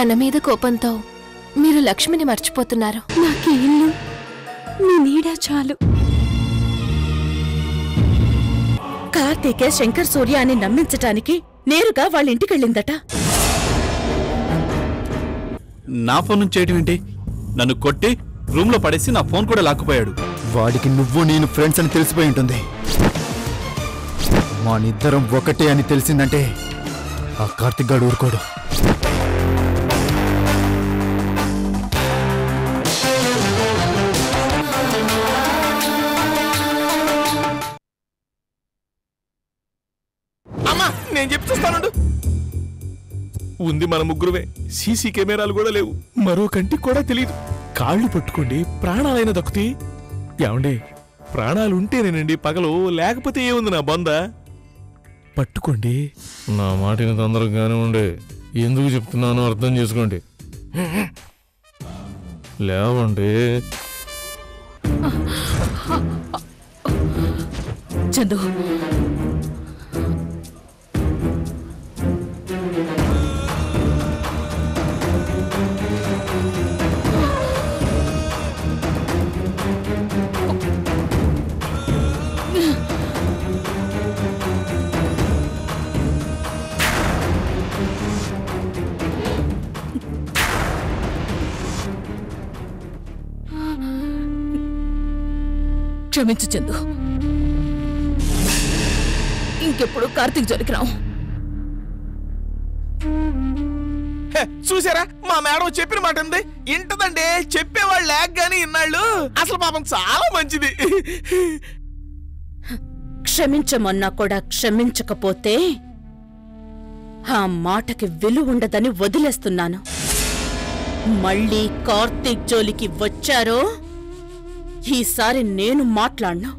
తన మీద కోపంతో మీరు లక్ష్మిని మర్చిపోతున్నారు. నాకు ఇల్లు నీ నీడ చాలు. కార్తీకే శంకర్ సూర్య అని నమ్మించటానికి నేరుగా వాళ్ళ ఇంటికెళ్ళిందట. నా ఫోన్ నుంచి చేయటం ఏంటి? నన్ను కొట్టి రూమ్ లో పడేసి నా ఫోన్ కూడా లాక్కుపోయాడు. వాడికి నువ్వు నేను ఫ్రెండ్స్ అని తెలిసిపోయి ఉంటుంది. మానిద్దరం ఒకటే అని తెలిసిందంటే ఆ కార్తిక్ గాడు ఊరుకోడు. అమ్మా నేను చెప్తాను. ఉంది మన ముగ్గురువే, సీసీ కెమెరాలు కూడా లేవు, మరో కంటికి కూడా తెలియదు. కాళ్ళు పట్టుకోండి, ప్రాణాలైనా దక్కుతాయి. ఏమండి, ప్రాణాలు ఉంటేనేనండి పగలు, లేకపోతే ఏముంది నా బొంద. పట్టుకోండి. నా మాటని తొందరగానే ఉండే, ఎందుకు చెప్తున్నానో అర్థం చేసుకోండి. లేవండి. చందు, క్షమించు చందు. ఇంకెప్పుడు కార్తీక్ జోలికి రావు. చూసారా, మా మేడం చెప్పిన మాట ఉంది. ఇంటదండి, చెప్పేవాళ్ళు లేక గాని ఇన్నాళ్ళు. అసలు పాపం చాలా మంచిది. క్షమించమన్నా కూడా క్షమించకపోతే ఆ మాటకి విలువ ఉండదని వదిలేస్తున్నాను. మళ్ళీ కార్తీక్ జోలికి వచ్చారో ఈసారి నేను మాట్లాడను,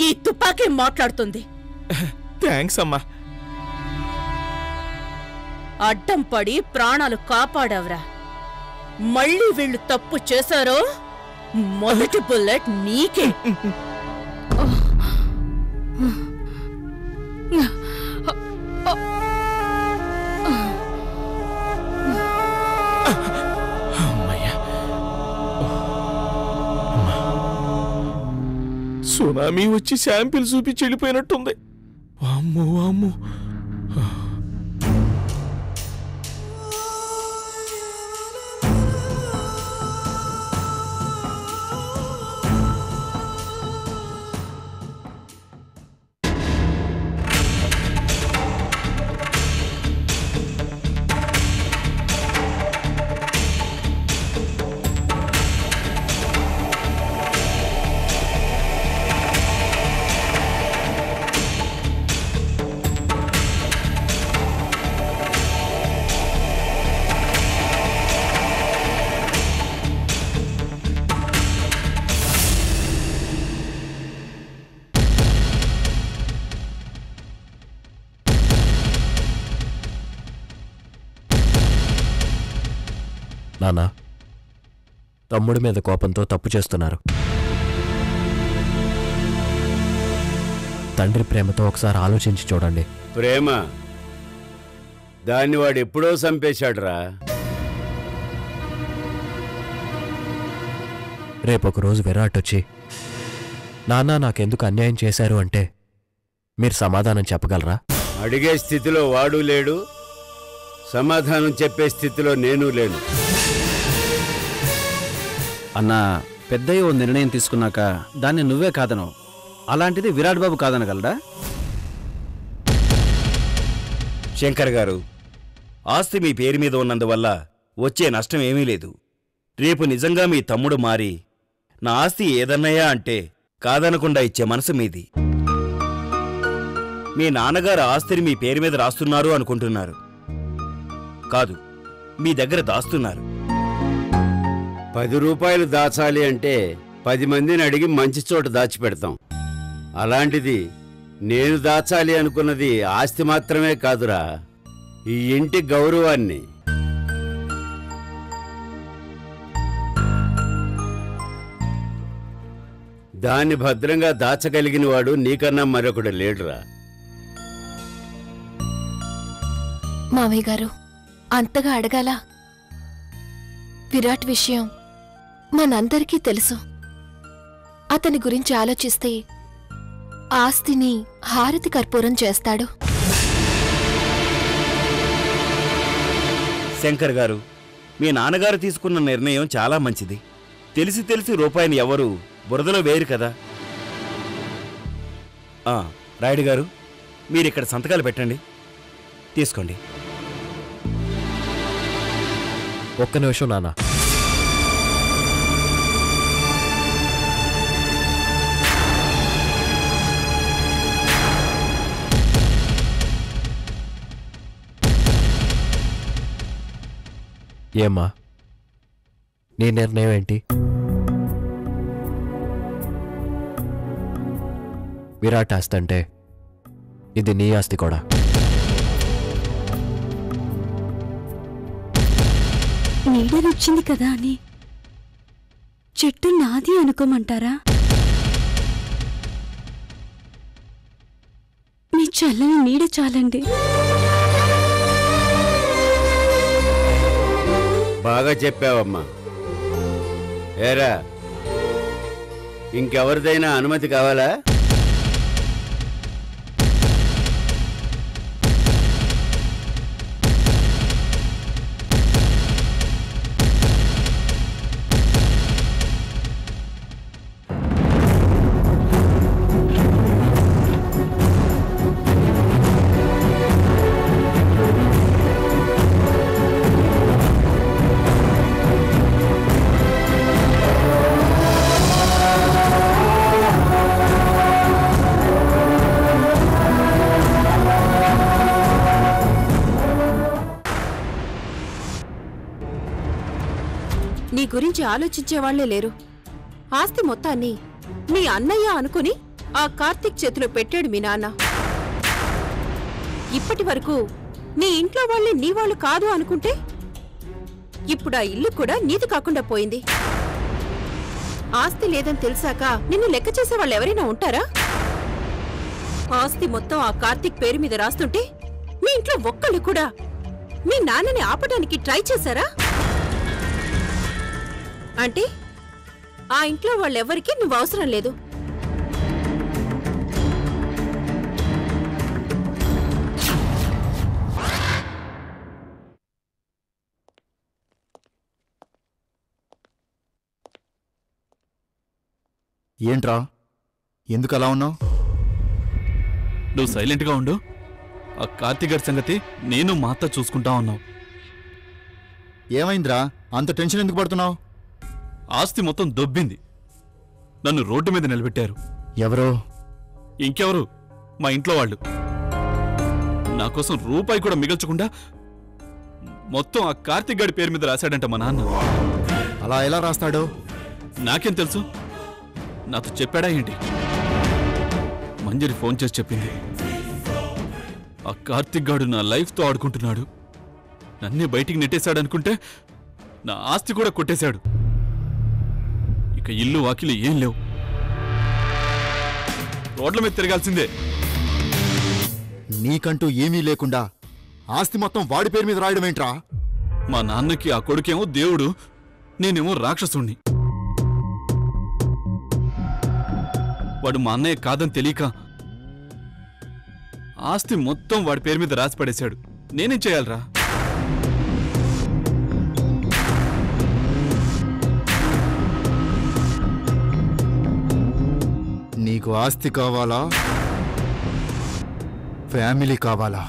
ఈ తుపాకీ మాట్లాడుతుంది. థ్యాంక్స్ అమ్మా. అడ్డం పడి ప్రాణాలు కాపాడవరా. మళ్ళీ వీళ్ళు తప్పు చేశారో మొదటి బుల్లెట్ నీకే. సునామీ వచ్చి శాంపిల్ చూపించి వెళ్ళిపోయినట్టుంది. వామ్మో వామ్మో. నానా, తమ్ముడి మీద కోపంతో తప్పు చేస్తున్నారు. తండ్రి ప్రేమతో ఒకసారి ఆలోచించి చూడండి. ప్రేమ దాన్ని వాడు ఎప్పుడో చంపేశాడురా. రేపొక రోజు విరాట్ వచ్చి నాన్నా నాకెందుకు అన్యాయం చేశారు అంటే మీరు సమాధానం చెప్పగలరా? అడిగే స్థితిలో వాడు లేడు, సమాధానం చెప్పే స్థితిలో నేను లేను. అన్నా, పెద్దయ్య ఓ నిర్ణయం తీసుకున్నాక దాన్ని నువ్వే కాదనవు. అలాంటిది విరాట్ బాబు కాదనగలడా? శంకర్ గారు, ఆస్తి మీ పేరు మీద ఉన్నందువల్ల వచ్చే నష్టం ఏమీ లేదు. రేపు నిజంగా మీ తమ్ముడు మారి నా ఆస్తి ఏదన్నయ్యా అంటే కాదనకుండా ఇచ్చే మనసు మీది. మీ నాన్నగారు ఆస్తిని మీ పేరు మీద రాస్తున్నారు అనుకుంటున్నారు. కాదు, మీ దగ్గర దాస్తున్నారు. 10 రూపాయలు దాచాలి అంటే 10 మందిని అడిగి మంచి చోట దాచిపెడతాం. అలాంటిది నేను దాచాలి అనుకున్నది ఆస్తి మాత్రమే కాదురా, ఈ ఇంటి గౌరవాన్ని. దాన్ని భద్రంగా దాచగలిగిన వాడు నీకన్నా మరొకడు లేడురా. మావయ్య గారు, అంతగా అడగాల? విరాట్ విషయం మనందరికీ తెలుసు. అతని గురించి ఆలోచిస్తే ఆస్తిని హారతి కర్పూరం చేస్తాడు. శంకర్ గారు, మీ నాన్నగారు తీసుకున్న నిర్ణయం చాలా మంచిది. తెలిసి తెలిసి రూపాయిని ఎవరు బురదలో వేయరు కదా. రాయుడు గారు, మీరిక్కడ సంతకాలు పెట్టండి. తీసుకోండి. ఒక్క నిమిషం నాన్న. ఏమ్మా, నీ నిర్ణయం ఏంటి? విరాట్ ఆస్తి అంటే ఇది నీ ఆస్తి కూడా. నీడనొచ్చింది కదా అని చెట్టు నాది అనుకోమంటారా? మీ చల్లని నీడ చాలండి. బాగా చెప్పావమ్మా. ఏరా, ఇంకెవరిదైనా అనుమతి కావాలా? నీ గురించి ఆలోచించేవాళ్లే లేరు. ఆస్తి మొత్తాన్ని మీ అన్నయ్య అనుకుని ఆ కార్తీక్ చేతిలో పెట్టాడు మీ నాన్న. ఇప్పటి వరకు నీ ఇంట్లో వాళ్ళే నీ వాళ్ళు కాదు అనుకుంటే ఇప్పుడు ఆ ఇల్లు కూడా నీది కాకుండా పోయింది. ఆస్తి లేదని తెలిసాక నిన్ను లెక్క చేసే వాళ్ళు ఎవరైనా ఉంటారా? ఆస్తి మొత్తం ఆ కార్తీక్ పేరు మీద రాస్తుంటే మీ ఇంట్లో ఒక్కళ్ళు కూడా మీ నాన్నని ఆపడానికి ట్రై చేశారా? అంటే ఆ ఇంట్లో వాళ్ళెవ్వరికీ నువ్వు అవసరం లేదు. ఏంట్రా, ఎందుకు అలా ఉన్నావు? నువ్వు సైలెంట్గా ఉండు. ఆ కార్తీక్ గారి సంగతి నేను మా అత్త చూసుకుంటా ఉన్నావు. ఏమైందిరా, అంత టెన్షన్ ఎందుకు పడుతున్నావు? ఆస్తి మొత్తం దొబ్బింది. నన్ను రోడ్డు మీద నిలబెట్టారు. ఎవరో? ఇంకెవరు, మా ఇంట్లో వాళ్ళు. నా కోసం రూపాయి కూడా మిగల్చకుండా మొత్తం ఆ కార్తీక్ గారి పేరు మీద రాశాడంట మా నాన్న. అలా ఎలా రాస్తాడో? నాకేం తెలుసు? నాతో చెప్పాడా ఏంటి? మంజరి ఫోన్ చేసి చెప్పింది. ఆ కార్తీక్ గాడు నా లైఫ్తో ఆడుకుంటున్నాడు. నన్నే బయటికి నెట్టేశాడనుకుంటే నా ఆస్తి కూడా కొట్టేశాడు. ఇక ఇల్లు వాకిలి ఏం లేవు. రోడ్ల మీద తిరగాల్సిందే. నీకంటూ ఏమీ లేకుండా ఆస్తి మొత్తం వాడి పేరు మీద రాయడం ఏంట్రా? మా నాన్నకి ఆ కొడుకేమో దేవుడు, నేనేమో రాక్షసుణ్ణి. వాడు మా అన్నయ్య కాదని తెలియక ఆస్తి మొత్తం వాడి పేరు మీద రాసి పడేశాడు. నేనేం చేయాలరా? నీకు ఆస్తి కావాలా, ఫ్యామిలీ కావాలా?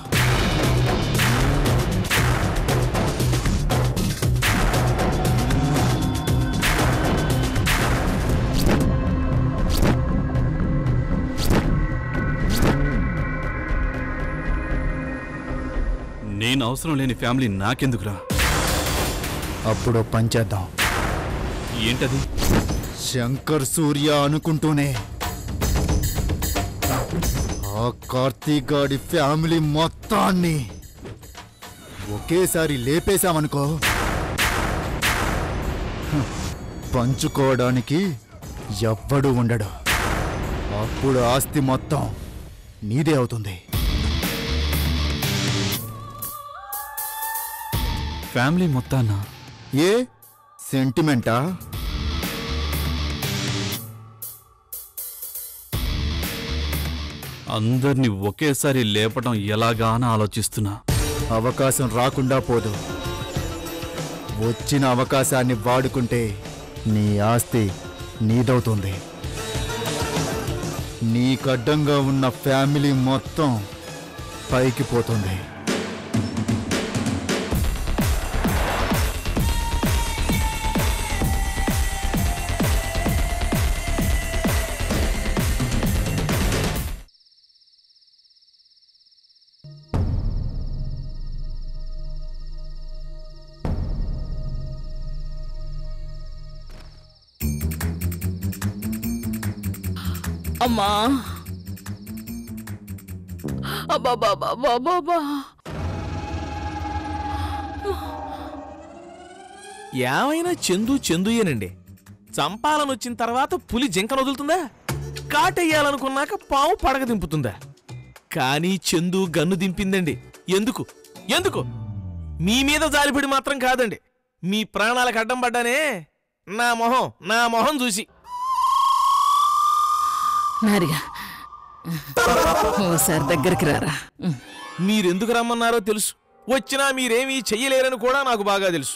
నేను అవసరం లేని ఫ్యామిలీ నాకెందుకురా? అప్పుడు పంచేద్దాం. ఏంటది? శంకర్ సూర్య అనుకుంటూనే ఆ కార్తీక్ గాడి ఫ్యామిలీ మొత్తాన్ని ఒకేసారి లేపేశామనుకో, పంచుకోవడానికి ఎవ్వడూ ఉండడు. అప్పుడు ఆస్తి మొత్తం నీదే అవుతుంది. ఫ్యామిలీ మొత్తాన్నా? ఏ సెంటిమెంటా? అందరినీ ఒకేసారి లేపటం ఎలాగా అని ఆలోచిస్తున్నా. అవకాశం రాకుండా పోదు. వచ్చిన అవకాశాన్ని వాడుకుంటే నీ ఆస్తి నీదవుతుంది. నీకడ్డంగా ఉన్న ఫ్యామిలీ మొత్తం పైకి పోతుంది. అమ్మా అబ్బా ఏమైనా చందుయేనండి. చంపాలనొచ్చిన తర్వాత పులి జింకను వదులుతుందా? కాటెయ్యాలనుకున్నాక పాము పడగ దింపుతుందా? కానీ చందు గన్ను దింపిందండి. ఎందుకు మీ మీద జాలిపడి మాత్రం కాదండి, మీ ప్రాణాలకు అడ్డం పడ్డానే నా మొహం చూసి. నారిగా ఓసారి దగ్గరికి రారా. మీరెందుకు రమ్మన్నారో తెలుసు, వచ్చినా మీరేమీ చెయ్యలేరని కూడా నాకు బాగా తెలుసు.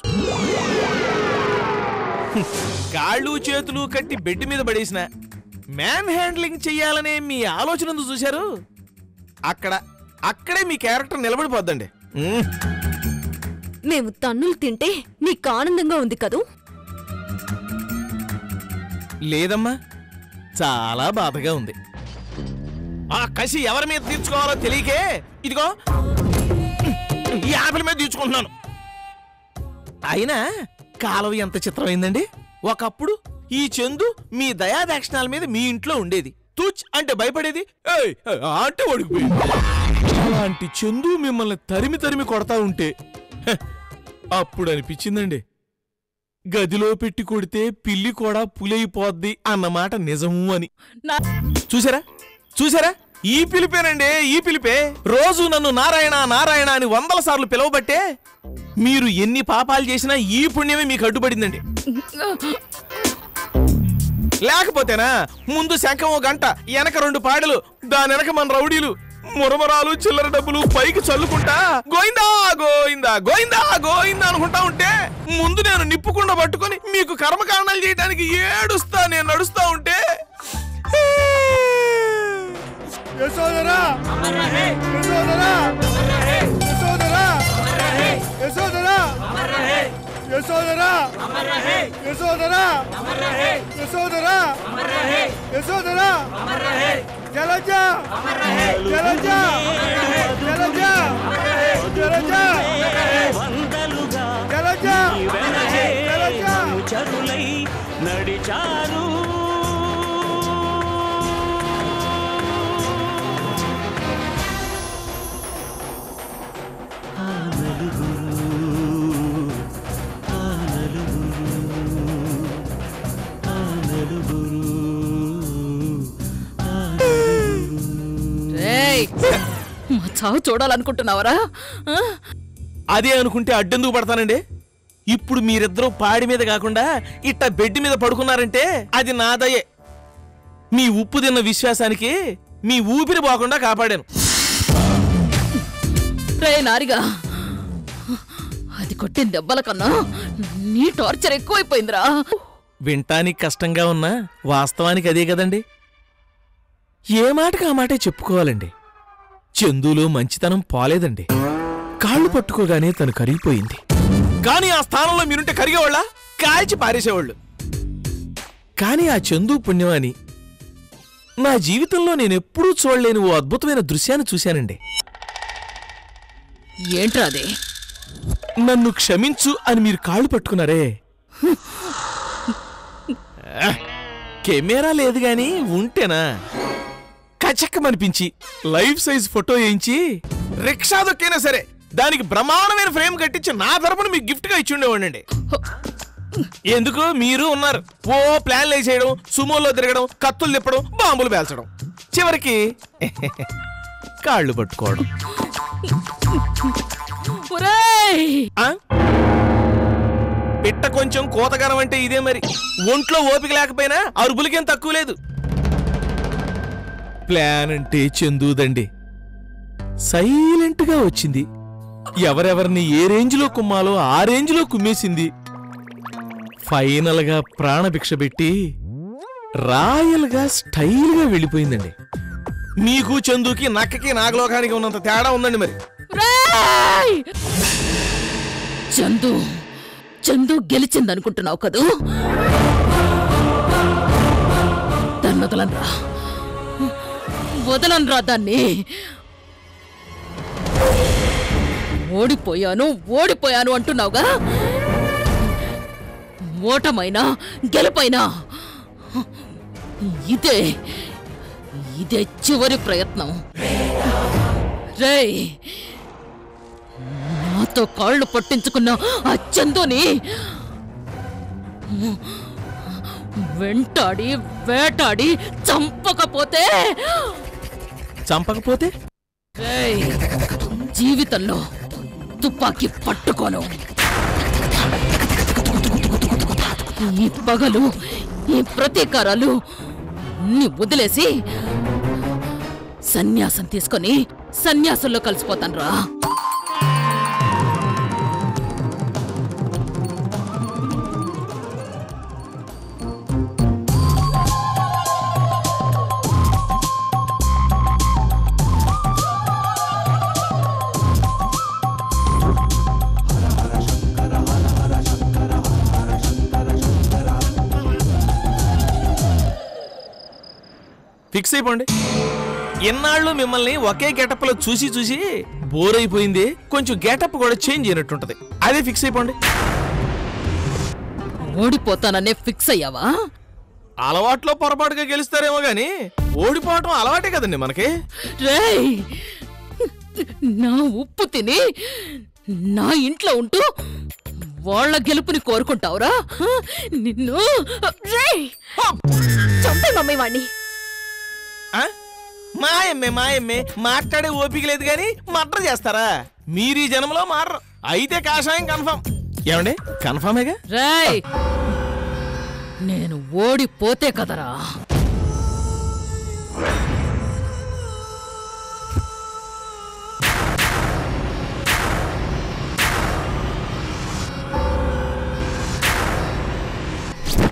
కాళ్ళు చేతులు కట్టి బెడ్ మీద పడేసిన మ్యాన్ హ్యాండ్లింగ్ చెయ్యాలనే మీ ఆలోచన చూశారు, అక్కడే మీ క్యారెక్టర్ నిలబడిపోద్దండి. మేము తన్నులు తింటే నీకు ఆనందంగా ఉంది కదూ? లేదమ్మా, చాలా బాధగా ఉంది. ఆ కసి ఎవరి మీద తీర్చుకోవాలో తెలియకే ఇదిగో ఈ ఆపిల్ మీద తీర్చుకుంటున్నాను. అయినా కాలువ ఎంత చిత్రమైందండి. ఒకప్పుడు ఈ చందు మీ దయాదాక్షిణాల మీద మీ ఇంట్లో ఉండేది. తూచ్ అంటే భయపడేది, అంటే ఒడిగిపోయింది. అలాంటి చందు మిమ్మల్ని తరిమి కొడతా ఉంటే అప్పుడు అనిపించిందండి, గదిలో పెట్టి కొడితే పిల్లి కూడా పులైపోద్ది అన్నమాట నిజము అని. చూసారా ఈ పిలిపేనండి, ఈ పిలిపే. రోజు నన్ను నారాయణ నారాయణ అని 100 సార్లు పిలవబట్టే మీరు ఎన్ని పాపాలు చేసినా ఈ పుణ్యమే మీకు అడ్డుపడిందండి. లేకపోతేనా ముందు శంఖం 1 గంట, వెనక 2 పాడలు, దాని వెనక మన రౌడీలు మురమరాలు చిల్లర డబ్బులు పైకి చల్లుకుంటా గోయిందా గోయిందా గోయిందా గోయిందా అనుకుంటా ఉంటే ముందు నేను నిప్పుకుండా పట్టుకొని మీకు కర్మకారణాలు చేయడానికి నేను నడుస్తా ఉంటే యశోదరా యశోదరా యశోదరా యశోదరా యశోదరా యశోదరా యశోదరా యశోదరా జలజ జలజ జలజ జలజ జలజ జలజ చరులై నడిచారు. మా చావు చూడాలనుకుంటున్నావరా? అదే అనుకుంటే అడ్డెందుకు పడతానండి. ఇప్పుడు మీరిద్దరూ పాడి మీద కాకుండా ఇట్ట బెడ్ మీద పడుకున్నారంటే అది నాదయే. మీ ఉప్పు తిన్న విశ్వాసానికి మీ ఊపిరి పోకుండా కాపాడాను. రే నారిగా, అది కొట్టిన దెబ్బల కన్నా నీ టార్చర్ ఎక్కువైపోయిందిరా. వింటానికి కష్టంగా ఉన్నా వాస్తవానికి అదే కదండి. ఏ మాటకి ఆ మాటే చెప్పుకోవాలండి. చందులో మంచితనం పోలేదండి. కాళ్ళు పట్టుకోగానే తను కరిగిపోయింది. కానీ ఆ స్థానంలో మీరుంటే కరిగేవాళ్ళ, కాల్చి పారేసేవాళ్ళు. కానీ ఆ చందు పుణ్యమని నా జీవితంలో నేనెప్పుడూ చూడలేని ఓ అద్భుతమైన దృశ్యాన్ని చూశానండి. ఏంట్రా అది? నన్ను క్షమించు అని మీరు కాళ్ళు పట్టుకున్నారే, కెమెరా లేదు గాని ఉంటేనా కచక్కమనిపించి లైఫ్ సైజ్ ఫోటో వేయించి రిక్షా దొక్కైనా సరే దానికి బ్రహ్మాండమైన ఫ్రేమ్ కట్టించి నా తరపున మీకు గిఫ్ట్ గా ఇచ్చి ఉండేవాడండి. ఎందుకు మీరు ఉన్నారు ఓ ప్లాన్లు వేసేయడం, సుమోలో తిరగడం, కత్తులు తిప్పడం, బాంబులు పేల్చడం, చివరికి కాళ్ళు పట్టుకోవడం. పిట్ట కొంచెం కోతగరం అంటే ఇదే మరి. ఒంట్లో ఓపిక లేకపోయినా అరుపులకేం తక్కువ లేదు. ప్లాన్ అంటే చందుదండి. సైలెంట్ గా వచ్చింది. ఎవరెవరిని ఏ రేంజ్లో కుమ్మాలో ఆ రేంజ్లో కుమ్మేసింది. ఫైనల్ గా ప్రాణభిక్ష పెట్టి రాయల్ గా స్టైల్ గా వెళ్ళిపోయిందండి. నీకు చందుకి నక్కకి నాగలోకానికి ఉన్నంత తేడా ఉందండి మరి. చందు గెలిచిందనుకుంటున్నావు కదూ? దాన్ని వదలనరా దాన్ని. ఓడిపోయాను అంటున్నావుగా. ఓటమైనా గెలుపైనా ఇదే చివరి ప్రయత్నం. రేయ్, నాతో కాళ్ళు పట్టించుకున్న ఆ చందుని వెంటాడి వేటాడి చంపకపోతే రేయ్, జీవితంలో తుపాకీ పట్టుకోను. ఈ పగలు, ఈ ప్రతీకారాలు ని వదిలేసి సన్యాసం తీసుకొని సన్యాసంలో కలిసిపోతానురా. ఫిక్స్ అయిపోండి. ఎన్నాళ్ళు మిమ్మల్ని ఒకే గెటప్ లో చూసి బోర్ అయిపోయింది. కొంచెం గెటప్ కూడా చేంజ్ అయినట్టుంటది. అదే ఫిక్స్ అయిపోండి. ఓడిపోతాననే ఫిక్స్ అయ్యావా? అలవాట్లో పొరపాటుగా గెలుస్తారేమో గాని ఓడిపోవటం అలవాటే కదండి మనకి. రేయ్, నా ఉప్పు తిని నా ఇంట్లో ఉంటూ వాళ్ళ గెలుపుని కోరుకుంటావురా? నిన్ను చంపే మమ్మీ వాణ్ణి. మాయమ్మే మాట్లాడే ఓపిక లేదు గాని మర్డర్ చేస్తారా? మీరు ఈ జన్మలో మారరు. అయితే కాషాయం కన్ఫర్మ్. ఏమండి, కన్ఫర్మేగా? రేయ్, నేను ఓడిపోతే కదరా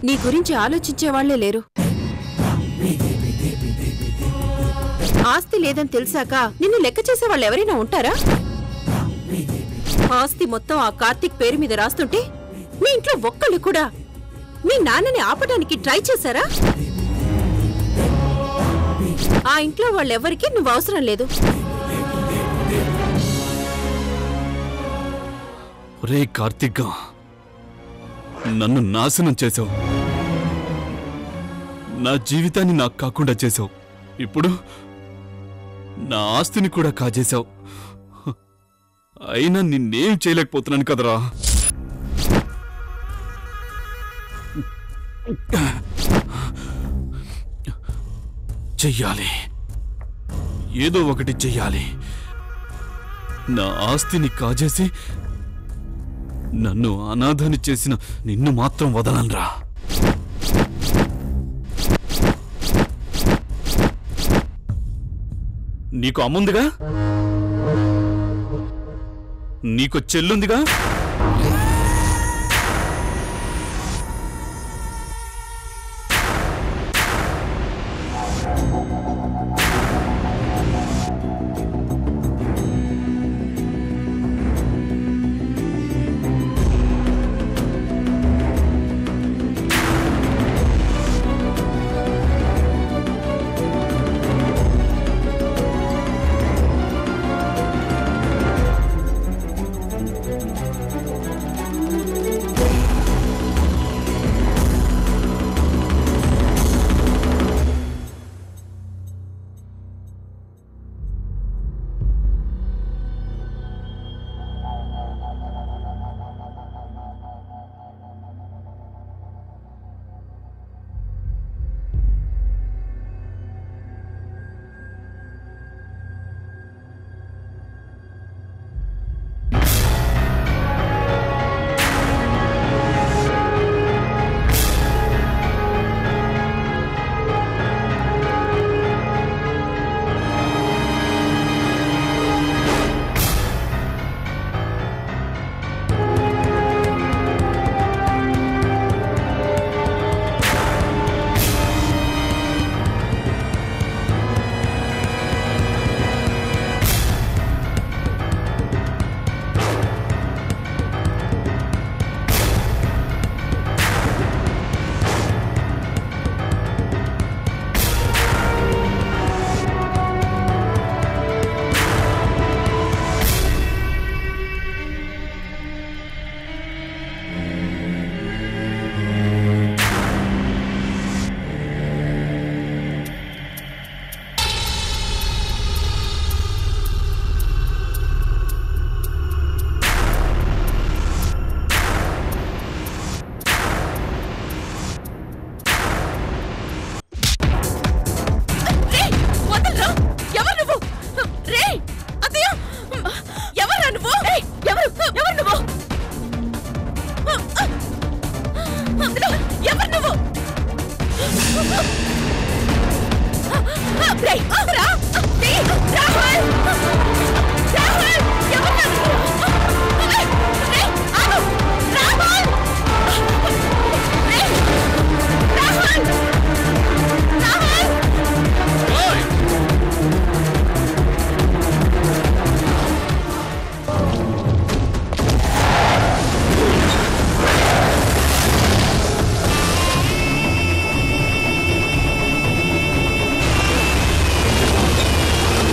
నీ గురించి ఆలోచించేవాళ్లే లేరు. ఆస్తి లేదని తెలిసాక నిన్ను లెక్క చేసే వాళ్ళు ఎవరైనా ఉంటారా? ఆస్తి మొత్తం ఆ కార్తీక్ పేరు మీద రాస్తుంటే మీ ఇంట్లో ఒక్కళ్ళు కూడా మీ నాన్నని ఆపడానికి ట్రై చేశారా? ఆ ఇంట్లో వాళ్ళెవరికీ నువ్వు అవసరం లేదు. ఒరే కార్తీక్, నన్ను నాశనం చేసావు. నా జీవితాన్ని నాకు కాకుండా చేసావు. ఇప్పుడు నా ఆస్తిని కూడా కాజేశావు. అయినా నిన్నేం చేయలేకపోతున్నాను కదరా. చెయ్యాలి, ఏదో ఒకటి చెయ్యాలి. నా ఆస్తిని కాజేసి నన్ను అనాథని చేసిన నిన్ను మాత్రం వదలనురా. నీకు అమ్ముందిగా, నీకు చెల్లుందిగా,